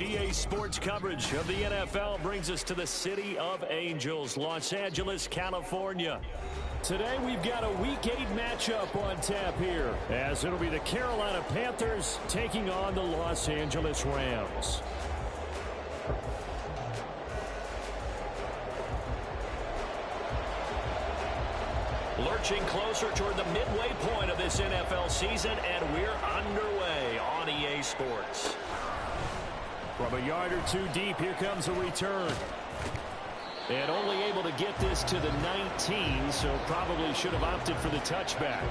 EA Sports coverage of the NFL brings us to the City of Angels, Los Angeles, California. Today we've got a Week 8 matchup on tap here, as it'll be the Carolina Panthers taking on the Los Angeles Rams. Lurching closer toward the midway point of this NFL season, and we're underway on EA Sports. From a yard or two deep, here comes a return. And only able to get this to the 19, so probably should have opted for the touchback.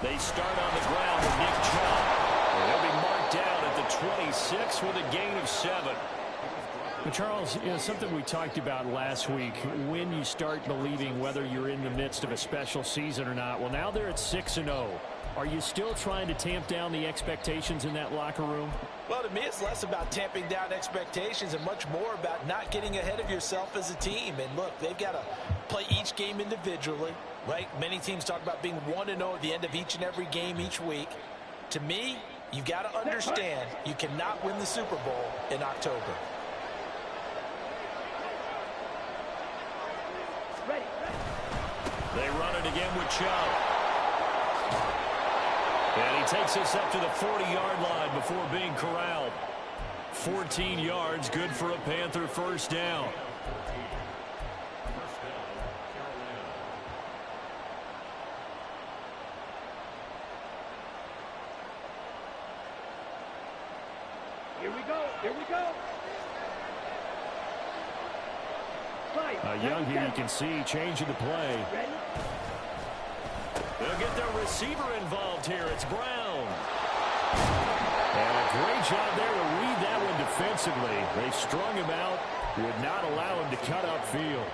They start on the ground with Nick Chubb. And he'll be marked down at the 26 with a gain of 7. But Charles, something we talked about last week, when you start believing whether you're in the midst of a special season or not. Well, now they're at 6-0. Are you still trying to tamp down the expectations in that locker room? Well, to me, it's less about tamping down expectations and much more about not getting ahead of yourself as a team. And look, they've got to play each game individually, right? Many teams talk about being 1-0 at the end of each and every game each week. To me, you've got to understand you cannot win the Super Bowl in October. They run it again with Chubb. And he takes us up to the 40-yard line before being corralled. 14 yards, good for a Panther first down. Here we go. Here we go. Young here, you can see, changing the play. They'll get their receiver involved here. It's Brown. And a great job there to read that one defensively. They strung him out, would not allow him to cut upfield.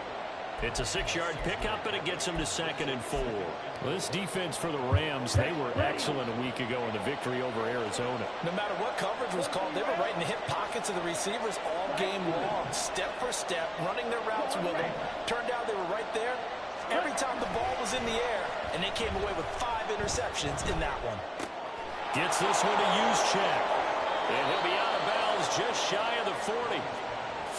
It's a 6-yard pickup, and it gets him to 2nd and 4. Well, this defense for the Rams, they were excellent a week ago in the victory over Arizona. No matter what coverage was called, they were right in the hip pockets of the receivers all game long, step for step, running their routes with them. Turned out they were right there every time the ball was in the air, and they came away with 5 interceptions in that one. Gets this one to use check. And he'll be out of bounds just shy of the 40.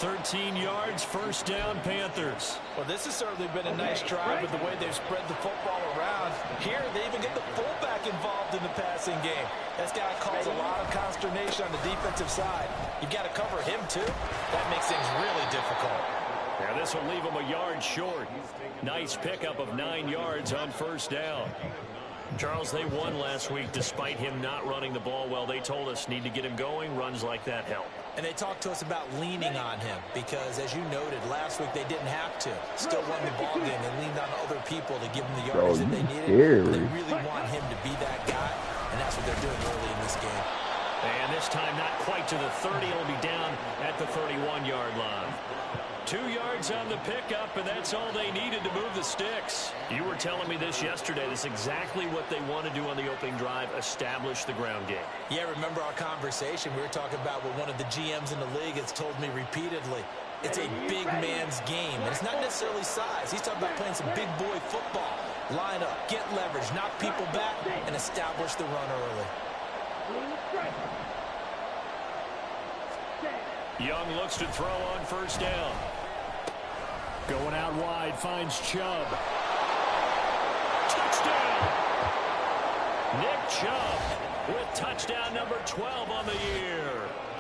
13 yards, first down, Panthers. Well, this has certainly been a nice drive with the way they've spread the football around. Here, they even get the fullback involved in the passing game. That's got to cause a lot of consternation on the defensive side. You've got to cover him, too. That makes things really difficult. Yeah, this will leave him a yard short. Nice pickup of 9 yards on first down. Charles, they won last week despite him not running the ball well. They told us need to get him going. Runs like that help. And they talked to us about leaning on him because, as you noted, last week they didn't have to. Still won the ball game. They leaned on other people to give them the yardage that they needed. They really want him to be that guy, and that's what they're doing early in this game. And this time not quite to the 30. It'll be down at the 31-yard line. 2 yards on the pickup, and that's all they needed to move the sticks. You were telling me this yesterday. That's exactly what they want to do on the opening drive, establish the ground game. Yeah, remember our conversation? We were talking about what one of the GMs in the league has told me repeatedly. It's a big man's game, and it's not necessarily size. He's talking about playing some big boy football. Line up, get leverage, knock people back, and establish the run early. Young looks to throw on first down. Going out wide, finds Chubb. Touchdown! Nick Chubb with touchdown number 12 on the year.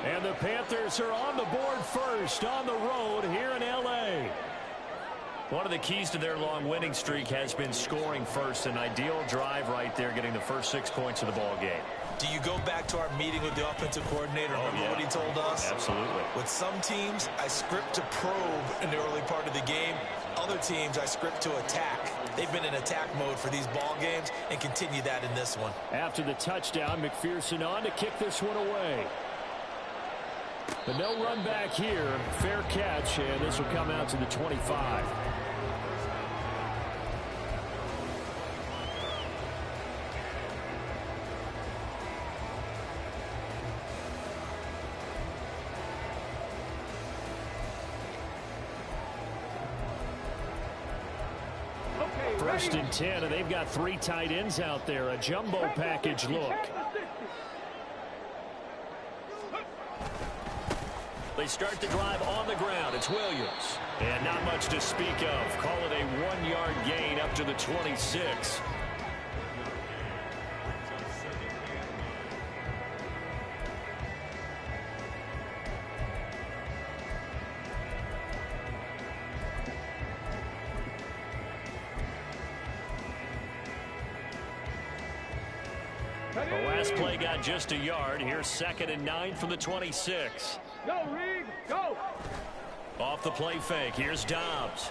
And the Panthers are on the board first on the road here in L.A. One of the keys to their long winning streak has been scoring first. An ideal drive right there, getting the first 6 points of the ball game. Do you go back to our meeting with the offensive coordinator? Remember what he told us? Absolutely. With some teams, I script to probe in the early part of the game. Other teams, I script to attack. They've been in attack mode for these ball games and continue that in this one. After the touchdown, McPherson on to kick this one away. But no run back here. Fair catch, and this will come out to the 25. First and 10, and they've got 3 tight ends out there. A jumbo package look. They start the drive on the ground. It's Williams. And not much to speak of. Call it a 1-yard gain up to the 26. The last play got just a yard. Here's 2nd and 9 from the 26. Go, Reed, go! Off the play fake. Here's Dobbs.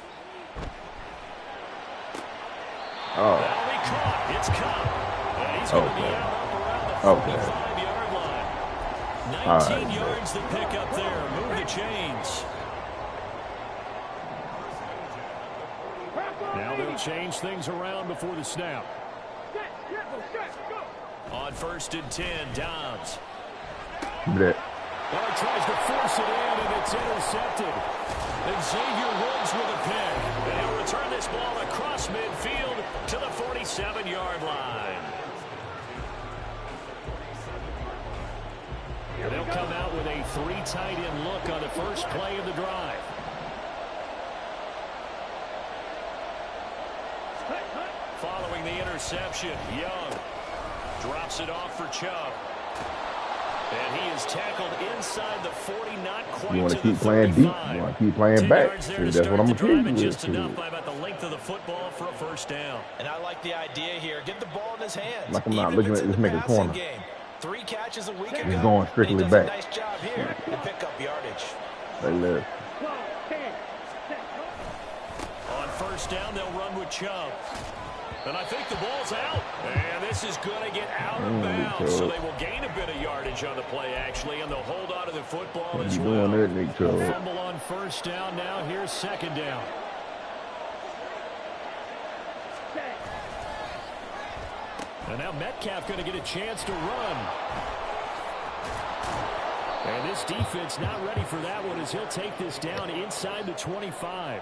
Oh. That'll be caught. It's Cup. And he's going to be out up around the 45-yard line. 19 yards to pick up there. Move the chains. Now they'll change things around before the snap. On 1st and 10, Dobbs. Well, he tries to force it in, and it's intercepted. And Xavier Woods with a pick. And he'll return this ball across midfield to the 47-yard line. And they'll come out with a 3 tight end look on the first play of the drive. Following the interception, Young drops it off for Chubb. And he is tackled inside the 40, not quite you want to to keep the playing 35. deep. You want to keep playing back. See, that's what I'm going to keep you just with. enough by about the length of the football for a first down. And I like the idea here. Get the ball in his hands. Like I'm not looking at this nigga corner. Game. 3 catches a week ago. He's going strictly he does back. A nice job here to pick up yardage. They live. On first down, they'll run with Chubb. And I think the ball's out. And this is going to get out of bounds. So they will gain a bit of yardage on the play, actually, and they'll hold on to the football as well. Fumble on first down now. Here's 2nd down. And now Metcalf going to get a chance to run. And this defense not ready for that one as he'll take this down inside the 25.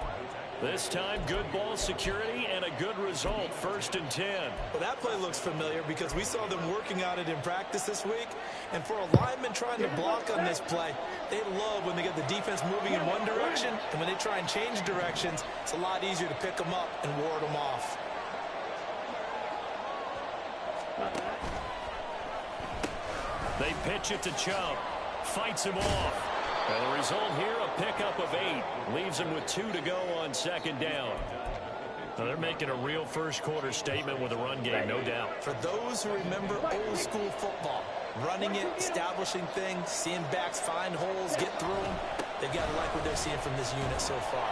This time, good ball security and a good result. 1st and 10. Well, that play looks familiar because we saw them working on it in practice this week. And for a lineman trying to block on this play, they love when they get the defense moving in one direction. And when they try and change directions, it's a lot easier to pick them up and ward them off. They pitch it to Chubb. Fights him off. And the result here, a pickup of 8. Leaves him with 2 to go on 2nd down. Now they're making a real first-quarter statement with a run game, no doubt. For those who remember old-school football, running it, establishing things, seeing backs find holes, get through them, they've got to like what they're seeing from this unit so far.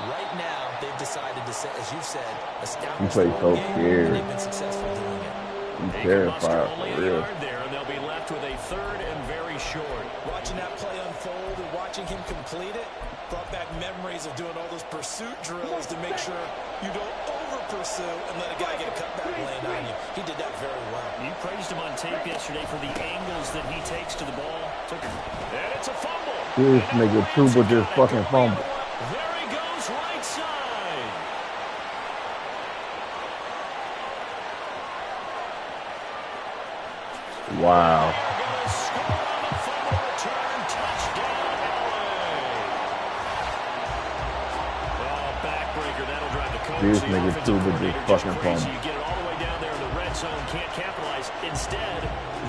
Right now, they've decided to, as you said, establish the run game, and they've been successful doing it. I'm terrified, for real. There, and they'll be left with a 3rd and very short. Watching that play unfold and watching him complete it brought back memories of doing all those pursuit drills to make sure you don't over-pursue and let a guy get a cutback lane on you. He did that very well. You praised him on tape yesterday for the angles that he takes to the ball. And it's a fumble. This nigga Tuba just fucking fumble. There he goes, right side. Wow. This nigga Tuba just fucking fumble. You get it all the way down there in the red zone, can't capitalize. Instead,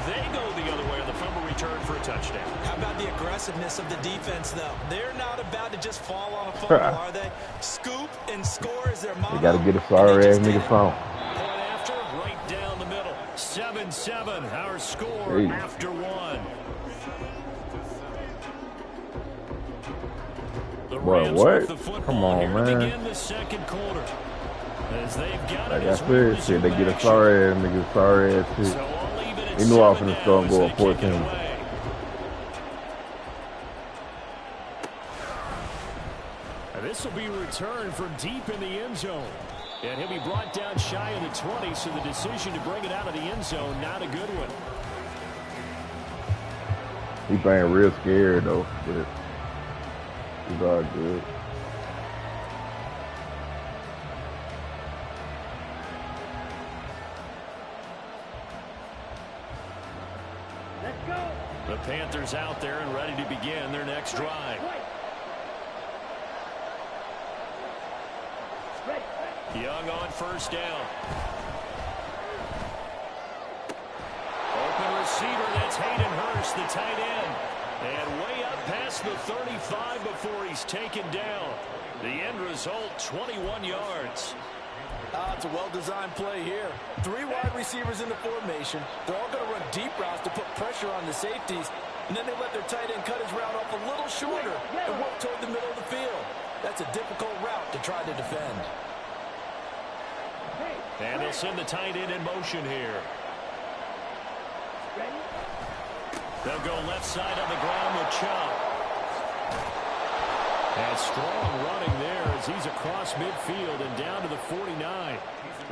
they go the other way on the fumble return for a touchdown. How about the aggressiveness of the defense, though? They're not about to just fall on a fumble, are they? Scoop and score is their motto. They got to get a sorry-ass nigga phone. Point after, right down the middle. 7-7, our score after 1. Boy, what? Come on, man. The second quarter. As they've got like I said, shit, they get a sorry ass nigga, sorry ass shit. He knew I was finna start and go up 14. This will be returned from deep in the end zone. And he'll be brought down shy of the 20, so the decision to bring it out of the end zone, not a good one. He's playing real scared, though, but he's all good. Let's go. The Panthers out there and ready to begin their next drive. Young on first down. Open receiver, that's Hayden Hurst, the tight end. And way up past the 35 before he's taken down. The end result, 21 yards. It's a well-designed play here. 3 wide receivers in the formation. They're all going to run deep routes to put pressure on the safeties. And then they let their tight end cut his route off a little shorter and work toward the middle of the field. That's a difficult route to try to defend. And they'll send the tight end in motion here. They'll go left side on the ground with Chubb. And strong running there as he's across midfield and down to the 49.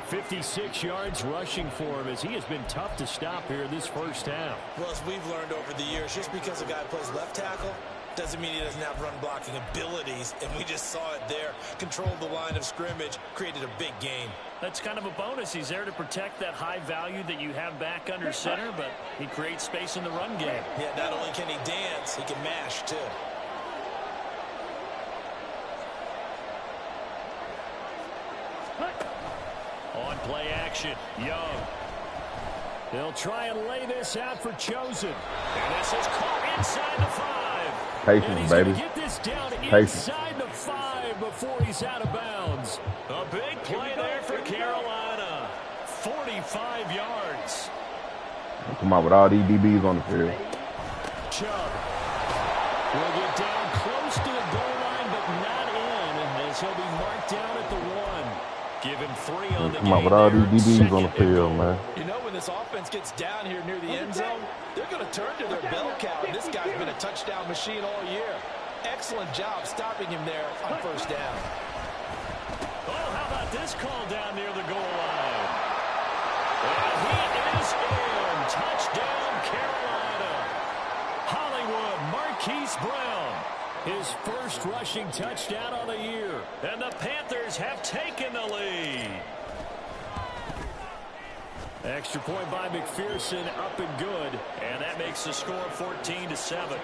56 yards rushing for him as he has been tough to stop here this first half. Well, as we've learned over the years, just because a guy plays left tackle doesn't mean he doesn't have run blocking abilities, and we just saw it there. Controlled the line of scrimmage, created a big gain. That's kind of a bonus. He's there to protect that high value that you have back under center, but he creates space in the run game. Yeah, not only can he dance, he can mash too. On play action, Young. They'll try and lay this out for Chosen. And this is caught inside the 5. Patience, baby. Get this down inside the 5 before he's out of bounds. A big play there for Carolina. 45 yards. Come on, with all these DBs on the field. Chubb will get down close to the goal line, but not in, as he'll be marked down at the 1. Give him 3 on the Come on, with all these DBs on the field, man. You know, when this offense gets down here near the end zone, they're going to turn to their bell cow. This guy's been a touchdown machine all year. Excellent job stopping him there on first down. Oh, how about this call down near the goal line? And he is in. Touchdown, Carolina. Hollywood, Marquise Brown. His first rushing touchdown on the year. And the Panthers have taken the lead. Extra point by McPherson, up and good. And that makes the score 14-7.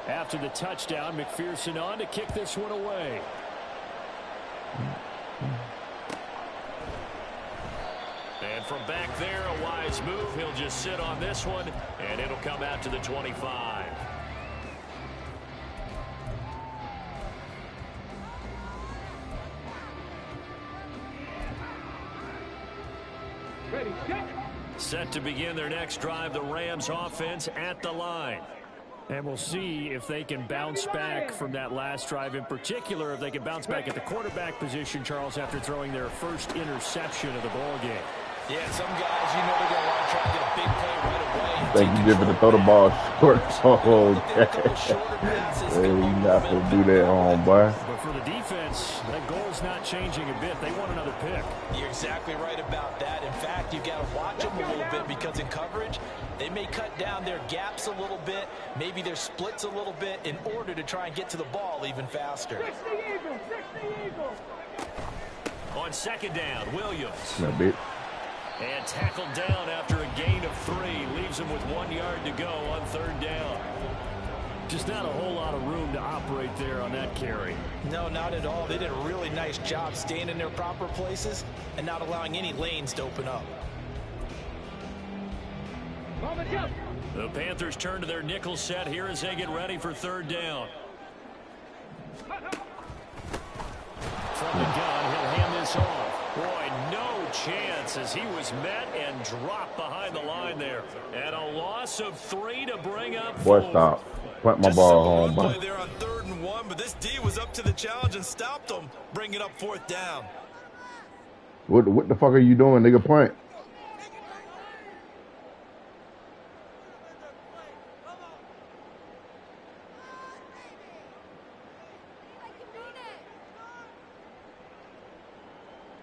After the touchdown, McPherson on to kick this one away. And from back there, a wise move. He'll just sit on this one, and it'll come out to the 25. Ready, set. Set to begin their next drive, the Rams offense at the line. And we'll see if they can bounce back from that last drive, in particular, if they can bounce back at the quarterback position, Charles, after throwing their first interception of the ball game. Yeah, some guys, you know, they're going to want to try to get a big play right away. Thank you, Jimmy, to throw the ball short. Okay. You're not supposed to do that, boy. But for the defense, that goal's not changing a bit. They want another pick. You're exactly right about that. In fact, you've got to watch them a little bit because in coverage, they may cut down their gaps a little bit, maybe their splits a little bit in order to try and get to the ball even faster. 60 Eagles, 60 Eagles. On second down, Williams. That bit. And tackled down after a gain of 3. Leaves him with 1 yard to go on third down. Just not a whole lot of room to operate there on that carry. No, not at all. They did a really nice job staying in their proper places and not allowing any lanes to open up. The Panthers turn to their nickel set here as they get ready for third down. From the gun, he'll hand this off. Boy, no chance as he was met and dropped behind the line there. And a loss of 3 to bring up 4. Boy, stop. Put my ball home, boy. There on 3rd and 1, but this D was up to the challenge and stopped them, bringing up 4th down. What the fuck are you doing, nigga? Punt.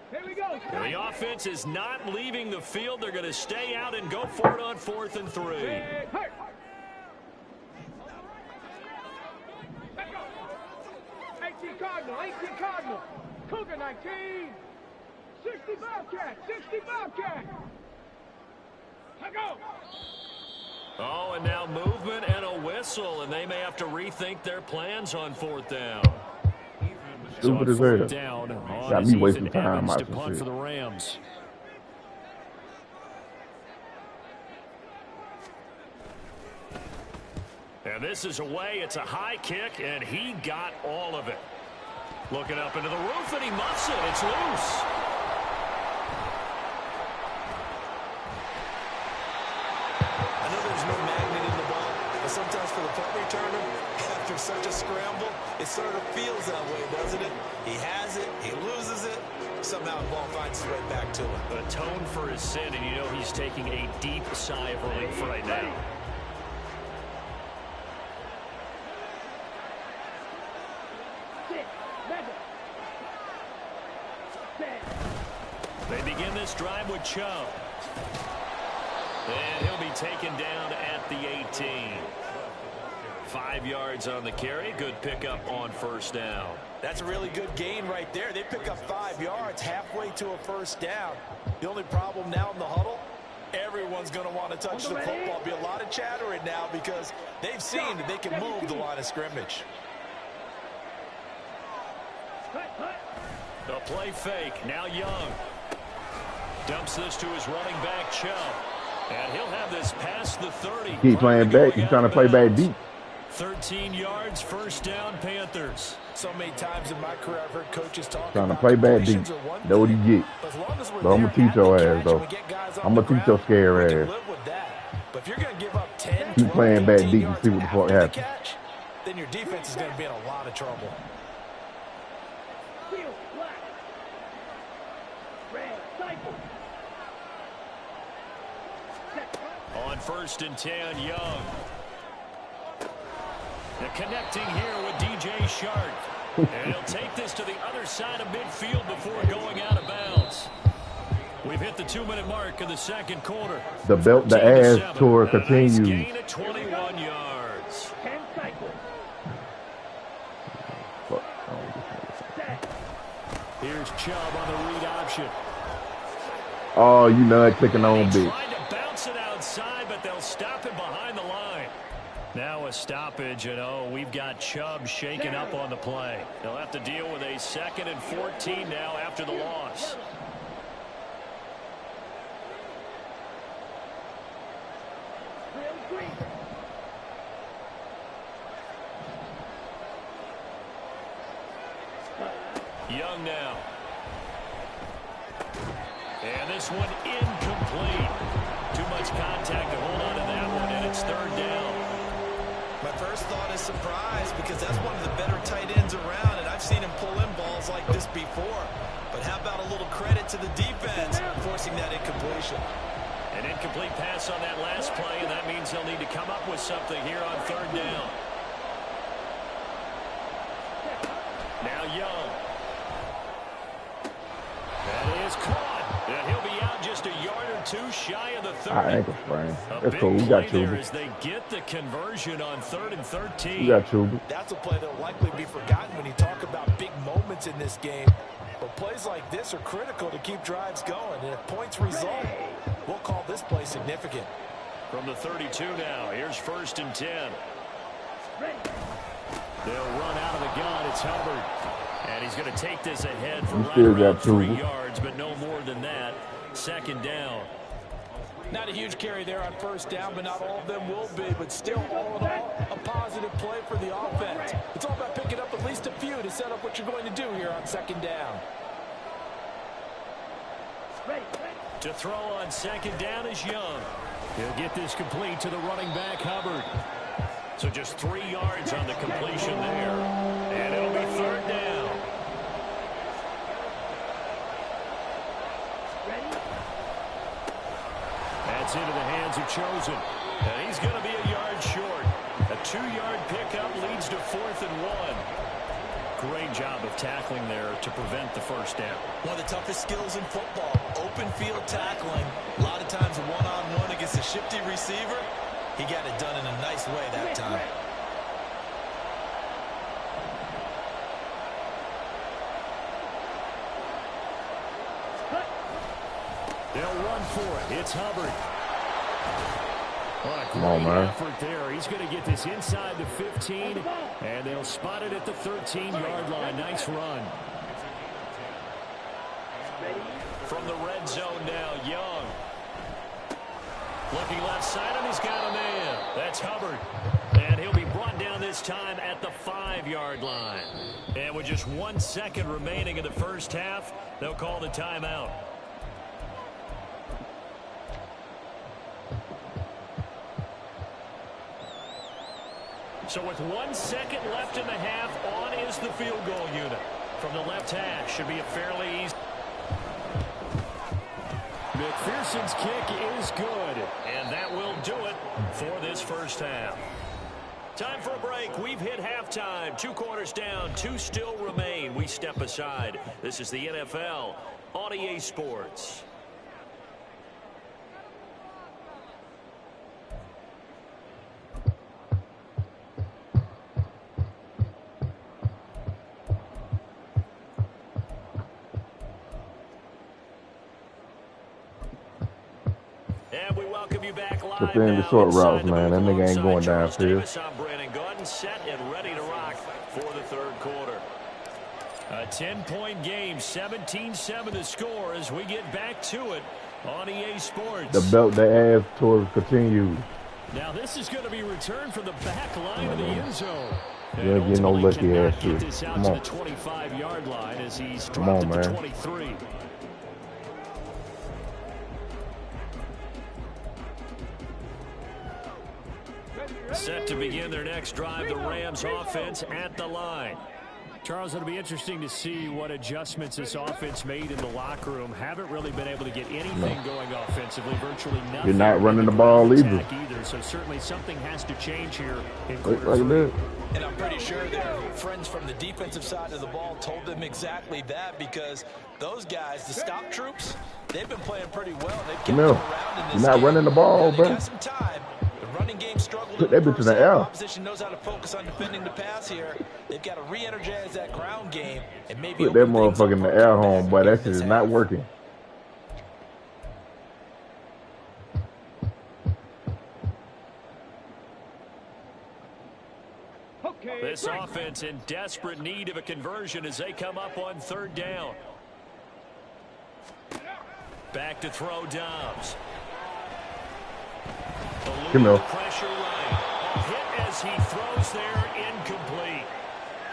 Here we go. The offense is not leaving the field. They're going to stay out and go for it on 4th and 3. Hey, 18 Cardinal. Cougar 19. 60 Bobcat. Let go. Oh, and now movement and a whistle, and they may have to rethink their plans on 4th down. Stupid as hell. Down Got me wasting time to out punt shit. for the Rams. And this is away. It's a high kick, and he got all of it. Looking up into the roof, and he muffs it. It's loose. I know there's no magnet in the ball, but sometimes for the punt returner, after such a scramble, it sort of feels that way, doesn't it? He has it, he loses it, somehow the ball finds its way back to him. Atone for his sin, and you know he's taking a deep sigh of relief right now. They begin this drive with H.O.P. And he'll be taken down at the 18. 5 yards on the carry. Good pickup on 1st down. That's a really good gain right there. They pick up 5 yards halfway to a 1st down. The only problem now in the huddle, everyone's going to want to touch the football. Be a lot of chattering now because they've seen that they can move the line of scrimmage. The play fake. Now Young. Dumps this to his running back, H.O.P. And he'll have this past the 30. Keep playing back. He's trying to play back deep. 13 yards, 1st down, Panthers. So many times in my career I've heard coaches talk Trying to about play back deep. Know what you get. But I'm going to teach your ass, though. I'm going to teach your scare ass. But if you're going to give up 10, Keep playing back deep and see what the fuck happens. Then your defense is going to be in a lot of trouble. On 1st and 10, Young. They're connecting here with DJ Shark. And he'll take this to the other side of midfield before going out of bounds. We've hit the 2-minute mark of the 2nd quarter. The ass tour continues. Nice gain at 21 yards. Here's Chubb on the read option. Oh, you know it, clicking on big. Trying to bounce it outside, but they'll stop it behind the line. Now a stoppage, and we've got Chubb shaken up on the play. They'll have to deal with a 2nd and 14 now after the loss. Young now. And this one incomplete. Too much contact to hold on to that one, and it's 3rd down. My first thought is surprise because that's one of the better tight ends around, and I've seen him pull in balls like this before. But how about a little credit to the defense forcing that incompletion? An incomplete pass on that last play, and that means they'll need to come up with something here on 3rd down. Now Young. That is caught. And he'll be out just a yard or two shy of the 30. Ankle sprain. That's cool. We got there Chuba. as they get the conversion on 3rd and 13. We got Chuba. That's a play that'll likely be forgotten when you talk about big moments in this game. But plays like this are critical to keep drives going. And if points result, we'll call this play significant. From the 32 now, here's 1st and 10. They'll run out of the gun. It's Hubbard. And he's going to take this ahead for right around 3 yards, but no more than that. 2nd down. Not a huge carry there on 1st down, but not all of them will be. But still, all in all, a positive play for the offense. It's all about picking up at least a few to set up what you're going to do here on 2nd down. To throw on 2nd down is Young. He'll get this complete to the running back, Hubbard. So just 3 yards on the completion there. And it'll be 3rd down. gets into the hands of Chosen. And he's going to be a yard short. A 2-yard pickup leads to 4th and 1. Great job of tackling there to prevent the first down. One of the toughest skills in football, open field tackling. A lot of times one-on-one against a shifty receiver. He got it done in a nice way that time. They'll run for it. It's Hubbard. What a Come on, great man. effort there. He's going to get this inside the 15, and they'll spot it at the 13-yard line. Nice run. From the red zone now, Young. Looking left side, and he's got a man. That's Hubbard. And he'll be brought down this time at the 5-yard line. And with just 1 second remaining in the first half, they'll call the timeout. So with 1 second left in the half, on is the field goal unit. From the left hash, should be a fairly easy. McPherson's kick is good, and that will do it for this first half. Time for a break. We've hit halftime. 2 quarters down, 2 still remain. We step aside. This is the NFL on EA Sports. And we welcome you back live. Just in the short routes, man. That nigga ain't going downfield. I'm Brandon Gordon, set and ready to rock for the third quarter. A 10-point game, 17-7 the score as we get back to it on EA Sports. The belt they ass towards continues. Now this is going to be returned from the back line of the end zone. You ain't getting no lucky ass shit. Come on. To the 25-yard line as he's Come on, dropped man. at the 23. Set to begin their next drive, the Rams offense at the line. Charles, it'll be interesting to see what adjustments this offense made in the locker room. Haven't really been able to get anything going offensively, virtually nothing. You're not running the ball either. So certainly something has to change here in Like quarter 3. that. And I'm pretty sure their friends from the defensive side of the ball told them exactly that, because those guys, the stop troops, they've been playing pretty well. They've kept them around in this You're not game. running the ball, They bro. got some time. The running game struggled. Put that bitch in the air. Opposition knows how to focus on defending the pass here. They've got to re-energize that ground game and maybe Put that open things motherfucker in up the air, a little bit home, boy. That in shit this is half. not working. Okay. This offense in desperate need of a conversion as they come up on 3rd down. Back to throw Dobbs. Come here. Pressure right. A hit as he throws there, incomplete.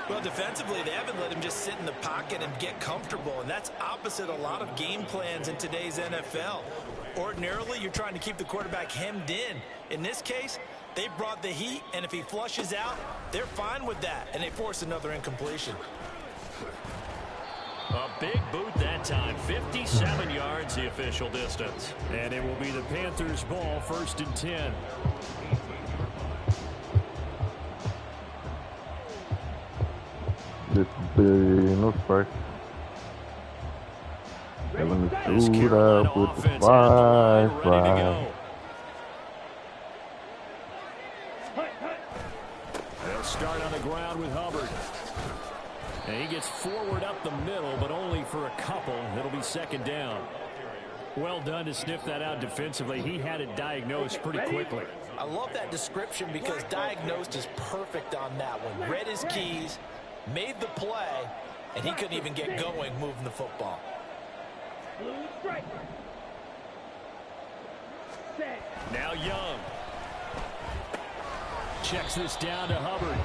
Well, defensively, they haven't let him just sit in the pocket and get comfortable, and that's opposite a lot of game plans in today's NFL. Ordinarily, you're trying to keep the quarterback hemmed in. In this case, they brought the heat, and if he flushes out, they're fine with that, and they force another incompletion. A big boot that time. 57 yards the official distance. And it will be the Panthers' ball, 1st and 10. This no strike. Having the This shoot Carolina up with the offense at the line, ready to fly. go. They'll start on the ground with Hubbard. And he gets forward up the middle, but only for a couple. It'll be 2nd down. Well done to sniff that out defensively. He had it diagnosed pretty quickly. I love that description because diagnosed is perfect on that one. Read his keys, made the play, and he couldn't even get going moving the football. Now Young. Checks this down to Hubbard.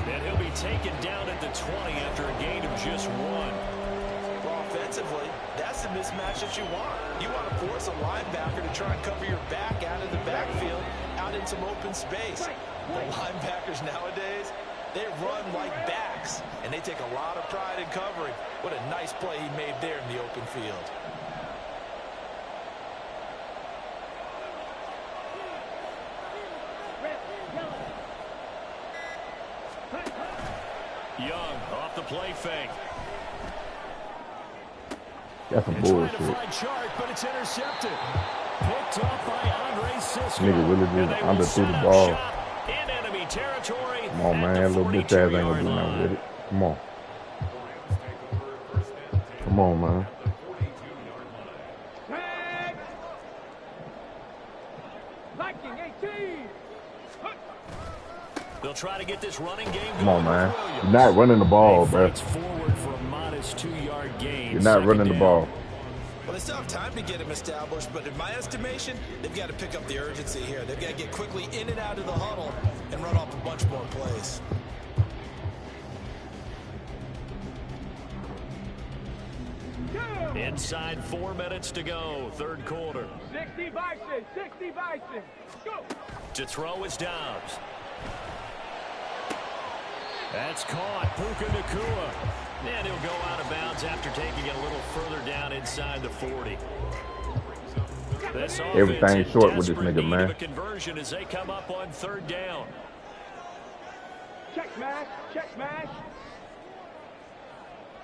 And he'll be taken down at the 20 after a gain of just 1. Well, offensively, that's the mismatch that you want. You want to force a linebacker to try and cover your back out of the backfield, out in some open space. The linebackers nowadays, they run like backs, and they take a lot of pride in covering. What a nice play he made there in the open field. play fake. That's some bullshit. Chart, but it's intercepted. Picked up by Andre Cisco. Nigga really just underthrew the ball. In enemy territory. Come on, man. Little bitch ass ain't gonna do nothing with it. Come on. Come on, man. Viking 18. They'll try to get this running game. Come on, man. You're not running the ball, bro. Forward for a modest 2-yard gain. You're not running the ball. Well, they still have time to get him established, but in my estimation, they've got to pick up the urgency here. They've got to get quickly in and out of the huddle and run off a bunch more plays. Inside 4 minutes to go, third quarter. 60 Bison, 60 Bison. Go. To throw is Dobbs. That's caught. Puka Nacua. And he'll go out of bounds after taking it a little further down inside the 40. Everything short with this nigga, man. A conversion as they come up on third down. Check smash, check smash.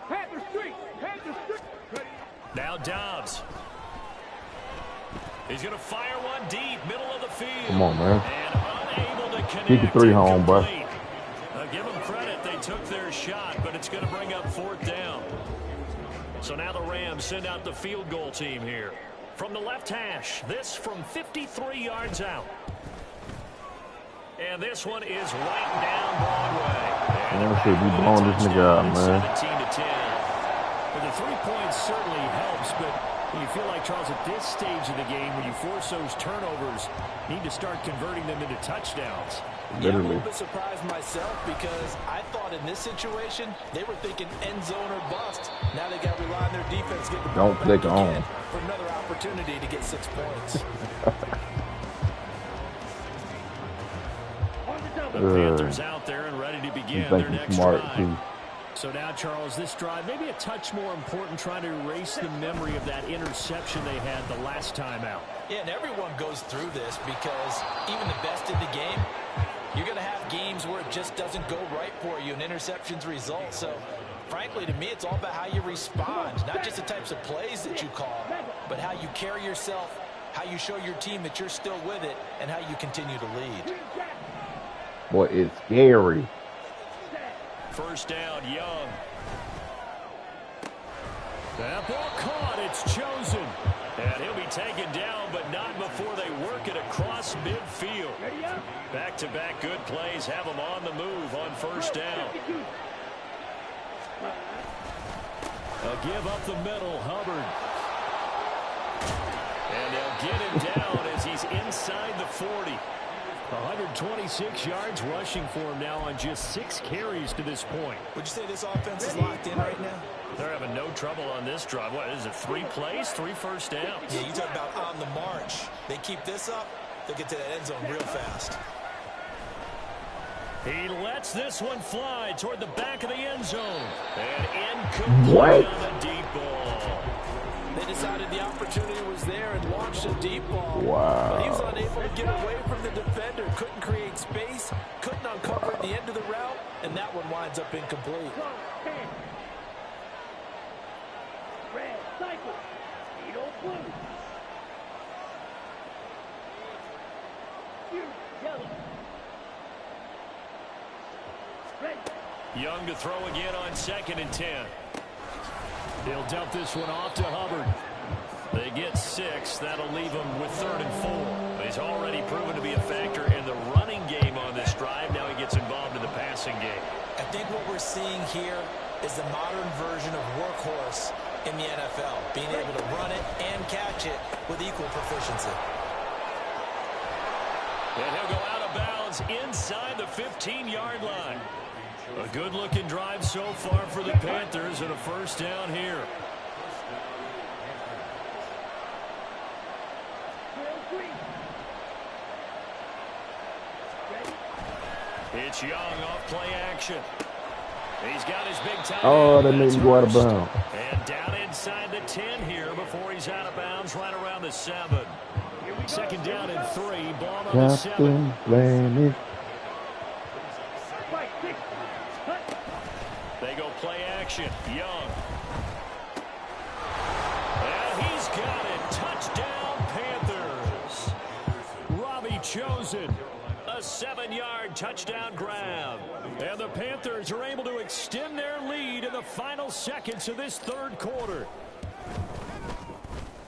Panther Street, Panther Street. Ready. Now Dobbs. He's going to fire one deep, middle of the field. Come on, man. And unable to connect. Keep the 3 home, bro. Give them credit. They took their shot, but it's going to bring up fourth down. So now the Rams send out the field goal team here. From the left hash, this from 53 yards out. And this one is right down Broadway. Man, should be blowing this nigga out, man. 17-10. Well, the 3 points certainly helps, but you feel like, Charles, at this stage of the game, when you force those turnovers, you need to start converting them into touchdowns. Literally. Yeah, I'm a little bit surprised myself because I thought in this situation they were thinking end zone or bust. Now they got to rely on their defense to get the ball Don't click back on for another opportunity to get 6 points. The Panthers out there and ready to begin their next drive. Too. So now, Charles, this drive maybe a touch more important, trying to erase the memory of that interception they had the last time out. Yeah, and everyone goes through this because even the best in the game, you're going to have games where it just doesn't go right for you and interceptions result. So, frankly, to me, it's all about how you respond, not just the types of plays that you call, but how you carry yourself, how you show your team that you're still with it, and how you continue to lead. Boy, it's scary. First down, Young. That ball caught. It's chosen. And he'll be taken down, but not before they work it across midfield. Back-to-back good plays have them on the move on first down. A give up the middle, Hubbard. And they'll get him down as he's inside the 40. 126 yards rushing for him now on just 6 carries to this point. Would you say this offense is locked in right now? They're having no trouble on this drive. What is it, 3 plays, 3 first downs? Yeah, you talk about on the march. They keep this up, they'll get to that end zone real fast. He lets this one fly toward the back of the end zone. And incomplete on the deep ball. They decided the opportunity was there and launched a deep ball. Wow. But he was unable to get away from the defender. Couldn't create space. Couldn't uncover at the end of the route. And that one winds up incomplete. Red, cycle. Yellow, blue. Yellow. Red. Young to throw again on 2nd and 10. He'll dump this one off to Hubbard. They get 6. That'll leave him with 3rd and 4. He's already proven to be a factor in the running game on this drive. Now he gets involved in the passing game. I think what we're seeing here is the modern version of workhorse in the NFL. Being able to run it and catch it with equal proficiency. And he'll go out of bounds inside the 15-yard line. A good-looking drive so far for the Panthers and a first down here. It's Young off play action. He's got his big time. Oh, they made him go out of bounds. And down inside the 10 here before he's out of bounds right around the 7. 2nd down and 3. Ball on the 7. They go play action. Young. And he's got it. Touchdown, Panthers. Robbie Chosen. A 7-yard touchdown grab. And the Panthers are able to extend their lead in the final seconds of this third quarter.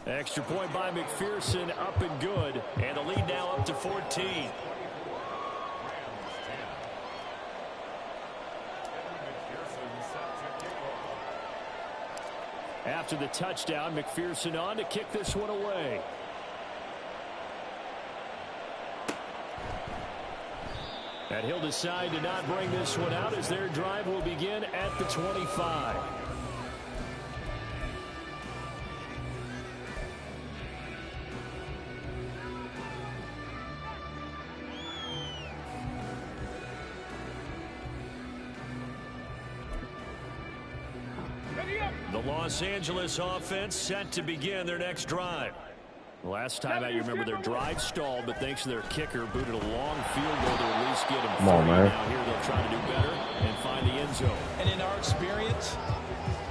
Extra point by McPherson, up and good. And the lead now up to 14. After the touchdown, McPherson on to kick this one away. And he'll decide to not bring this one out as their drive will begin at the 25. The Los Angeles offense set to begin their next drive. Last time out, you remember their drive stalled, but thanks to their kicker, booted a long field goal to at least get him 30. Now here they'll try to do better and find the end zone. And in our experience,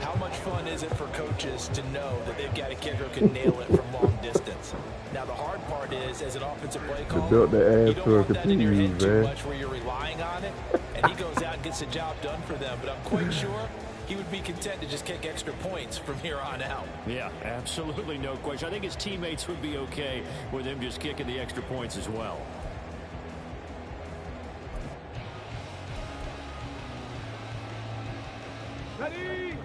how much fun is it for coaches to know that they've got a kicker who can nail it from long distance? Now, the hard part is, as an offensive play caller, you don't want that in your head too much where you're relying on it, and he goes out and gets the job done for them. But I'm quite sure he would be content to just kick extra points from here on out. Yeah, absolutely no question. I think his teammates would be okay with him just kicking the extra points as well. Ready.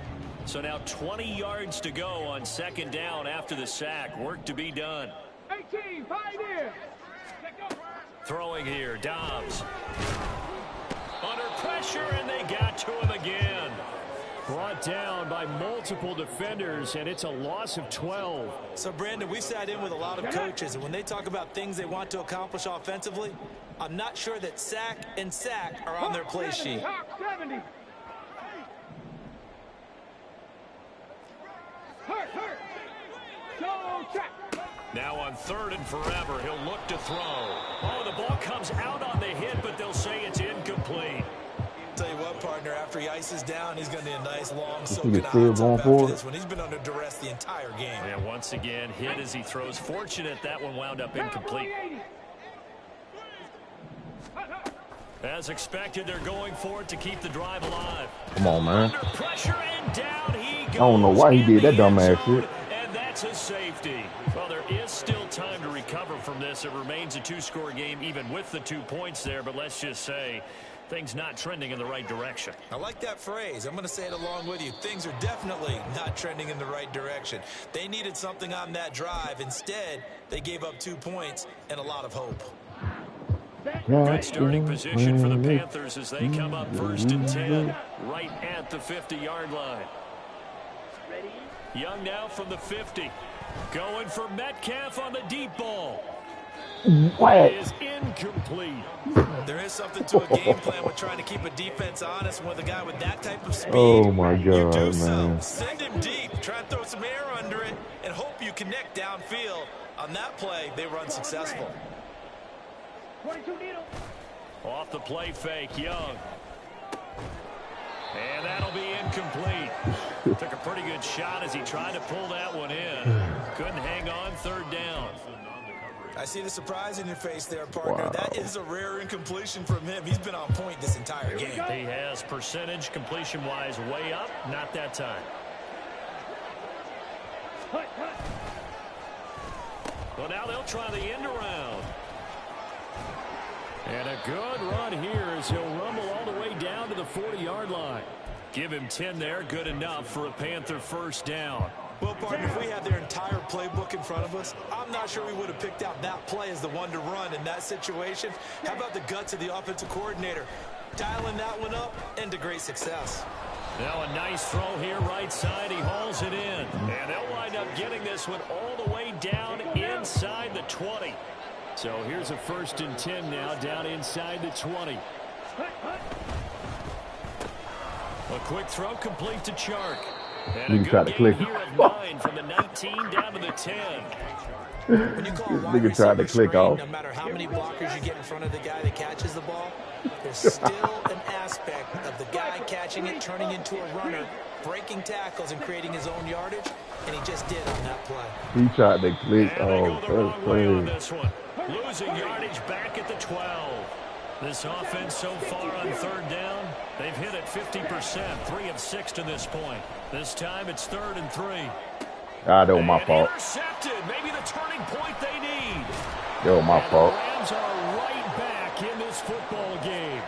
So now 20 yards to go on second down after the sack. Work to be done. 18, pioneer. Throwing here, Dobbs. Under pressure, and they got to him again. Brought down by multiple defenders, and it's a loss of 12. So, Brandon, we sat in with a lot of coaches, and when they talk about things they want to accomplish offensively, I'm not sure that sack and sack are on their play sheet. 70. Hurt. Go check. Now on 3rd and forever, he'll look to throw. Oh, the ball comes out on the hit, but they'll say it's incomplete. Tell you what, partner, after he ices down, he's going to need a nice long soaking hot tub after this one. He's been under duress the entire game. Yeah, once again, hit as he throws. Fortunate that one wound up incomplete. As expected, they're going for it to keep the drive alive. Come on, man. Under pressure and down he goes. I don't know why he did that dumbass shit. And that's a safety. Well, there is still time to recover from this. It remains a 2-score game even with the 2 points there, but let's just say things not trending in the right direction. I like that phrase. I'm going to say it along with you. Things are definitely not trending in the right direction. They needed something on that drive. Instead, they gave up 2 points and a lot of hope. Good starting position for the Panthers as they come up 1st and 10 right at the 50-yard line. Young now from the 50. Going for Metcalf on the deep ball. What? Is incomplete. There is something to a game plan with trying to keep a defense honest with a guy with that type of speed. Oh my You do God, so. man. Send him deep. Try and throw some air under it and hope you connect downfield. On that play, they were unsuccessful. 22 needle. Off the play fake, Young. And that'll be incomplete. Took a pretty good shot as he tried to pull that one in. Couldn't hang on, 3rd down. I see the surprise in your face there, partner. Wow. That is a rare incompletion from him. He's been on point this entire game. He has percentage completion-wise way up. Not that time. Well, now they'll try the end around. And a good run here as he'll rumble all the way down to the 40-yard line. Give him 10 there. Good enough for a Panther 1st down. Well, partner, if we had their entire playbook in front of us, I'm not sure we would have picked out that play as the one to run in that situation. How about the guts of the offensive coordinator? Dialing that one up into great success. Now a nice throw here right side. He hauls it in. And they'll wind up getting this one all the way down inside the 20. So here's a 1st and 10 now down inside the 20. A quick throw complete to Chark. And a good gain here of 9 from the 19 down to the 10. When you call wide Nigga tried to receiver click screen, off. no matter how many blockers you get in front of the guy that catches the ball, there's still an aspect of the guy catching it, turning into a runner, breaking tackles and creating his own yardage, and he just did on that play. He tried to click. And they go the wrong way on crazy. this one. Losing yardage back at the 12. This offense so far on third down, they've hit it 50%, 3 of 6 to this point. This time it's 3rd and 3. Ah, that was my fault. Intercepted, maybe the turning point they need. That was my fault. The Rams are right back in this football game.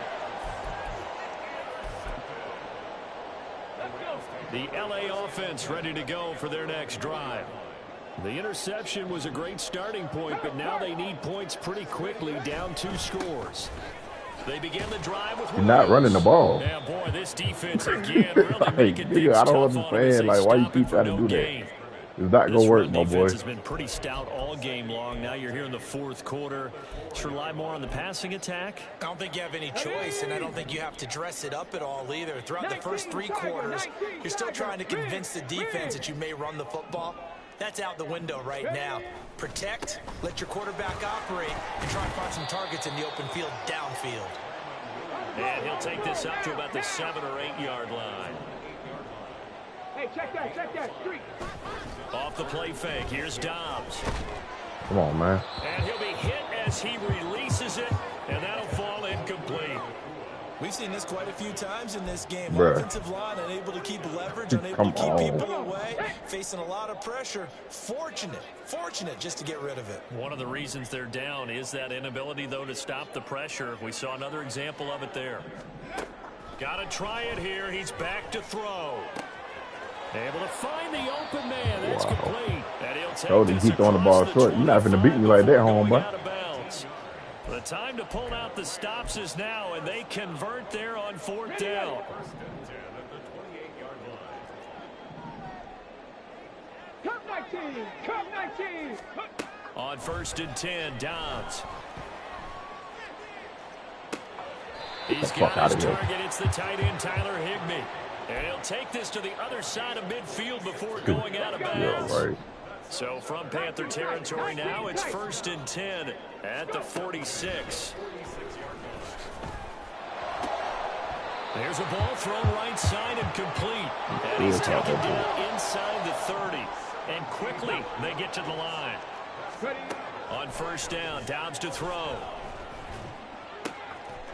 The LA offense ready to go for their next drive. The interception was a great starting point, but now they need points pretty quickly, down 2 scores. They began the drive with You're not running the ball. Yeah, boy, this defense again really Like, making things I don't tough on them as understand. they Like, why you stop keep it for trying to no do that? gain. It's not This gonna work, run my defense boy. has been pretty stout all game long. Now you're here in the 4th quarter. Should rely more on the passing attack. I don't think you have any choice, and I don't think you have to dress it up at all either. Throughout the first 3 quarters, you're still trying to convince the defense that you may run the football. That's out the window right now. Protect, let your quarterback operate, and try to find some targets in the open field downfield. And he'll take this up to about the 7 or 8 yard line. Hey, check that. Street. Off the play fake, here's Dobbs. Come on, man. And he'll be hit as he releases it, and that'll fall incomplete. We've seen this quite a few times in this game. Bruh. Offensive line unable to keep leverage, unable Come to keep on. people away, facing a lot of pressure. Fortunate just to get rid of it. One of the reasons they're down is that inability, though, to stop the pressure. We saw another example of it there. Got to try it here. He's back to throw. Able to find the open man. That's Wow. complete. And he'll take Told you this keep throwing the ball across short. You're not finna beat me like that, homeboy. going out of bounds. The time to pull out the stops is now, and they convert there on 4th down. Cup 19. On 1st and 10, Dobbs. He's Fuck got his outta here. target. It's the tight end, Tyler Higbee. And he'll take this to the other side of midfield before going out of bounds. Yeah, right. So from Panther territory now, it's 1st and 10 at the 46. There's a ball thrown right side and complete. And he's taken down inside the 30. And quickly, they get to the line. On 1st down, Dobbs to throw.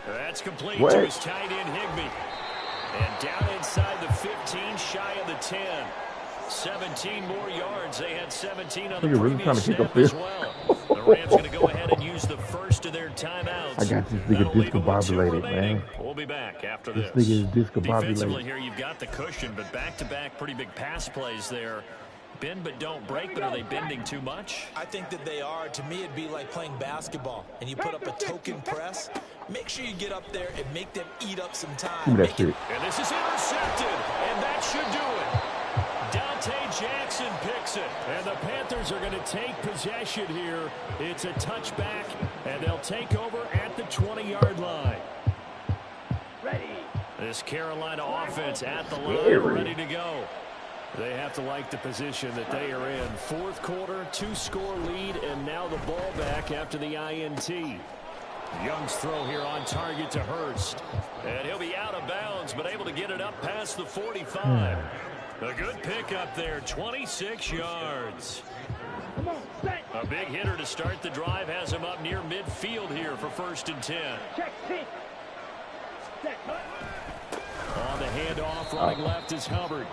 That's complete to his tight end, Higbee. And down inside the 15, shy of the 10. 17 more yards. They had 17 on the Really trying to previous kick snap up as this. well. The Rams going to go ahead and use the first of their timeouts. I got this nigga That'll leave them with 2 discombobulated, remaining. man. We'll be back after This this. nigga is discombobulated. Defensively here, you've got the cushion, but back-to-back pretty big pass plays there. Bend but don't break, but are they bending too much? I think that they are. To me, it'd be like playing basketball, and you put up a token press. Make sure you get up there and make them eat up some time. Give me that shit. And this is intercepted, and that should do it. Dante Jackson picks it, and the Panthers are going to take possession here. It's a touchback, and they'll take over at the 20-yard line. Ready. This Carolina offense at the line, ready to go. They have to like the position that they are in. 4th quarter, 2-score lead, and now the ball back after the INT. Young's throw here on target to Hurst. And he'll be out of bounds, but able to get it up past the 45. A good pickup there, 26 yards. Come on, set. A big hitter to start the drive has him up near midfield here for 1st and 10. Check 10. Set. On the handoff, running left is Hubbard.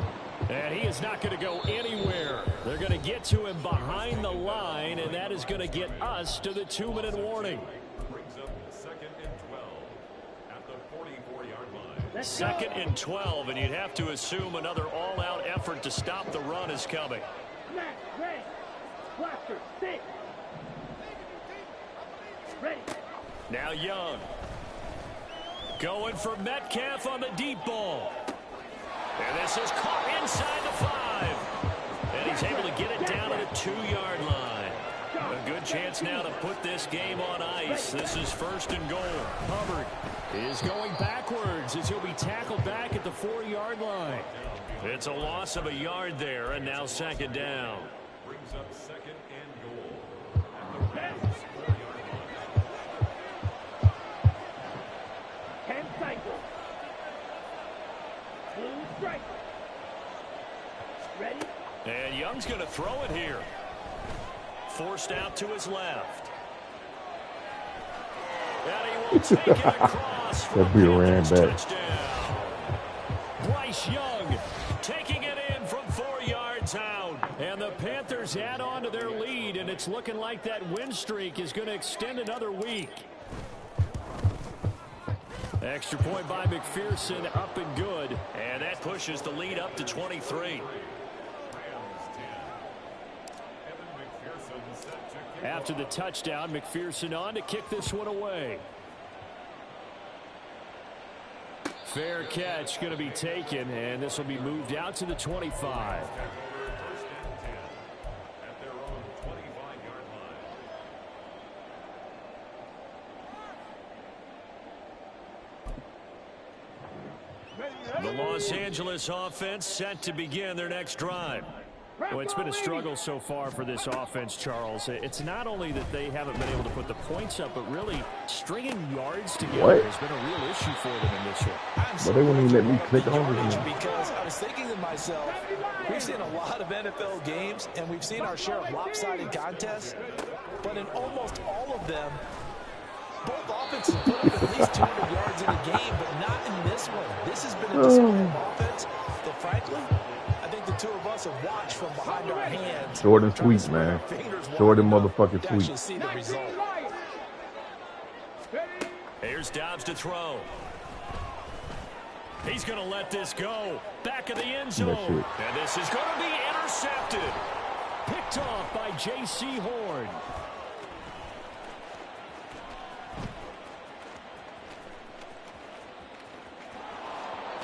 And he is not going to go anywhere. They're going to get to him behind the line, and that is going to get us to the 2-minute warning. Second and 12, and you'd have to assume another all-out effort to stop the run is coming. Snap, ready. Blaster, sit. Ready. Now Young. Going for Metcalf on the deep ball. And this is caught inside the 5. And he's able to get it down to the 2-yard line. A good chance now to put this game on ice. This is 1st and goal. Hubbard is going backwards as he'll be tackled back at the 4-yard line. It's a loss of a yard there, and now 2nd down. Brings up 2nd and goal. At the 4-yard line. 10 cycles. Blue strike. throw it here. Forced out to his left. And he will take it across for That be a ran back. touchdown. Bryce Young taking it in from 4 yards out. And the Panthers add on to their lead, and it's looking like that win streak is going to extend another week. Extra point by McPherson, up and good. And that pushes the lead up to 23. After the touchdown, McPherson on to kick this one away. Fair catch going to be taken, and this will be moved out to the 25. The Los Angeles offense set to begin their next drive. Well, it's been a struggle so far for this offense, Charles. It's not only that they haven't been able to put the points up, but really stringing yards together has been a real issue for them in this one. But they wouldn't even let me click on it. Because I was thinking to myself, we've seen a lot of NFL games, and we've seen our share of lopsided contests, but in almost all of them, both offenses put up at least 200 yards in a game, but not in this one. This has been a display of offense that, frankly, I think the two of us have watched from behind our hands. Short and sweet, man. Short and motherfucking sweet. See the result. Here's Dobbs to throw. He's going to let this go. Back of the end zone. And this is going to be intercepted. Picked off by J.C. Horn.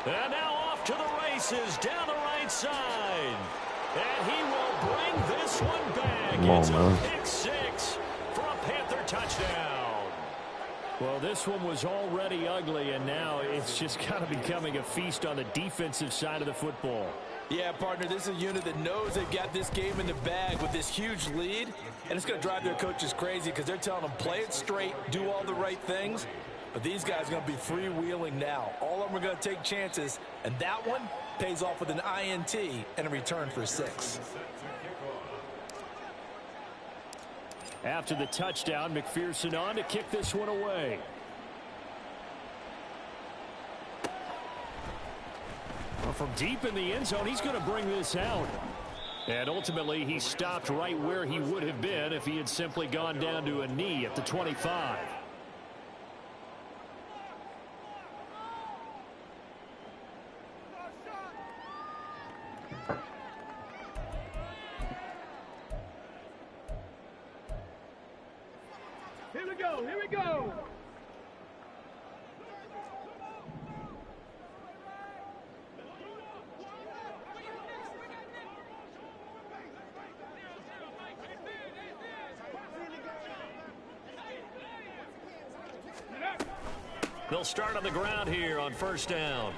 And now off to the races down the right side. And he will bring this one back. It's a pick six for a Panther touchdown. Well, this one was already ugly, and now it's just kind of becoming a feast on the defensive side of the football. Yeah, partner, this is a unit that knows they've got this game in the bag with this huge lead, and it's going to drive their coaches crazy because they're telling them play it straight, do all the right things. But these guys are going to be freewheeling now. All of them are going to take chances, and that one pays off with an INT and a return for 6. After the touchdown, McPherson on to kick this one away. Well, from deep in the end zone, he's going to bring this out. And ultimately, he stopped right where he would have been if he had simply gone down to a knee at the 25. Here we go. They'll start on the ground here on first down.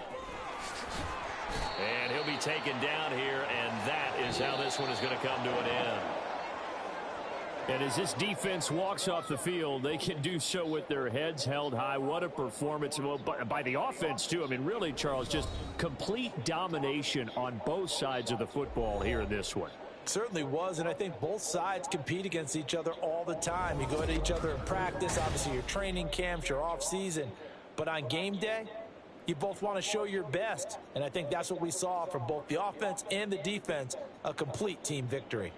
And he'll be taken down here, and that is how this one is going to come to an end. And as this defense walks off the field, they can do so with their heads held high. What a performance by the offense, too. I mean, really, Charles, just complete domination on both sides of the football here in this one. Certainly was, and I think both sides compete against each other all the time. You go at each other in practice, obviously your training camps, your off season, but on game day, you both want to show your best, and I think that's what we saw from both the offense and the defense, a complete team victory.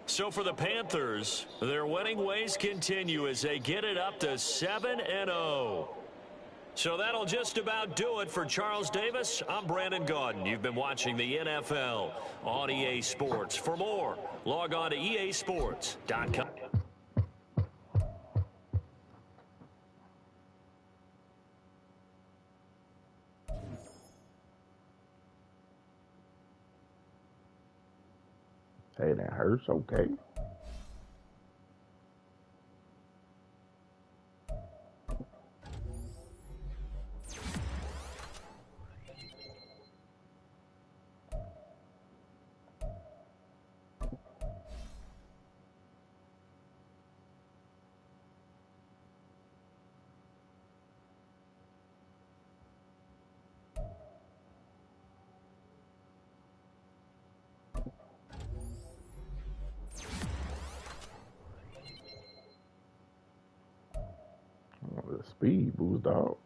So for the Panthers, their winning ways continue as they get it up to 7-0. So that'll just about do it for Charles Davis. I'm Brandon Gaudin. You've been watching the NFL on EA Sports. For more, log on to easports.com. Hey, that hurts. Okay. speed boost, dog.